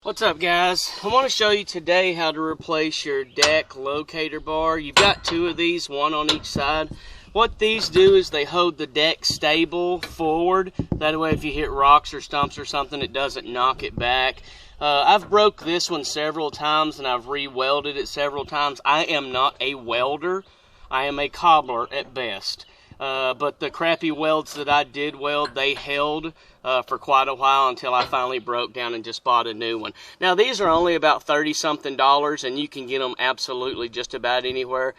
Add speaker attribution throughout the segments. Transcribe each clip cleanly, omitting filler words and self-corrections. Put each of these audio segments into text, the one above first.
Speaker 1: What's up, guys? I want to show you today how to replace your deck locator bar. You've got two of these, one on each side. What these do is they hold the deck stable forward. That way if you hit rocks or stumps or something, it doesn't knock it back. I've broke this one several times and I've re-welded it several times. I am not a welder. I am a cobbler at best. But the crappy welds that I did weld, they held for quite a while until I finally broke down and just bought a new one. Now these are only about $30-something and you can get them absolutely just about anywhere.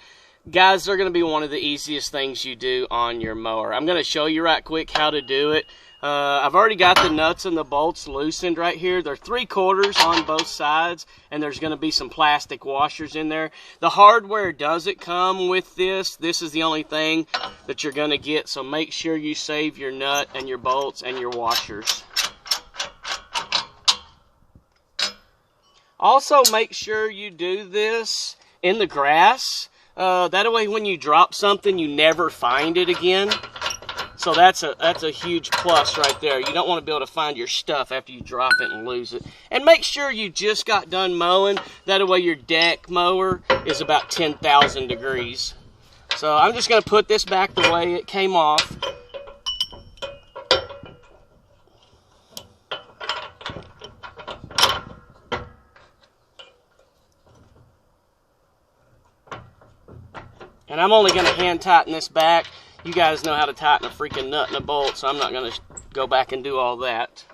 Speaker 1: Guys, they're going to be one of the easiest things you do on your mower. I'm going to show you right quick how to do it. I've already got the nuts and the bolts loosened right here. They're 3/4 on both sides, and there's going to be some plastic washers in there. The hardware doesn't come with this. This is the only thing that you're going to get, so make sure you save your nut and your bolts and your washers. Also, make sure you do this in the grass. That way when you drop something, you never find it again. So that's a huge plus right there. You don't want to be able to find your stuff after you drop it and lose it. And make sure you just got done mowing. That way your deck mower is about 10,000 degrees. So I'm just going to put this back the way it came off. And I'm only going to hand tighten this back. You guys know how to tighten a freaking nut and a bolt, so I'm not going to go back and do all that.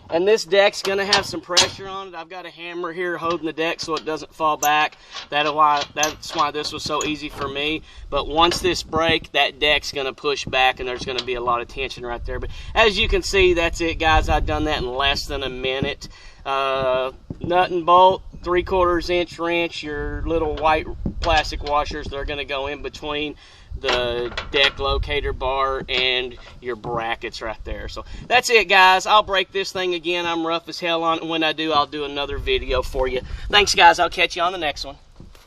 Speaker 1: And this deck's going to have some pressure on it. I've got a hammer here holding the deck so it doesn't fall back. That's why this was so easy for me. But once this breaks, that deck's going to push back and there's going to be a lot of tension right there. But as you can see, that's it, guys. I've done that in less than a minute. Nut and bolt, 3/4 inch wrench, your little white plastic washers, they're going to go in between the deck locator bar and your brackets right there. So that's it, guys. I'll break this thing again. I'm rough as hell on it. When I do, I'll do another video for you. Thanks, guys. I'll catch you on the next one.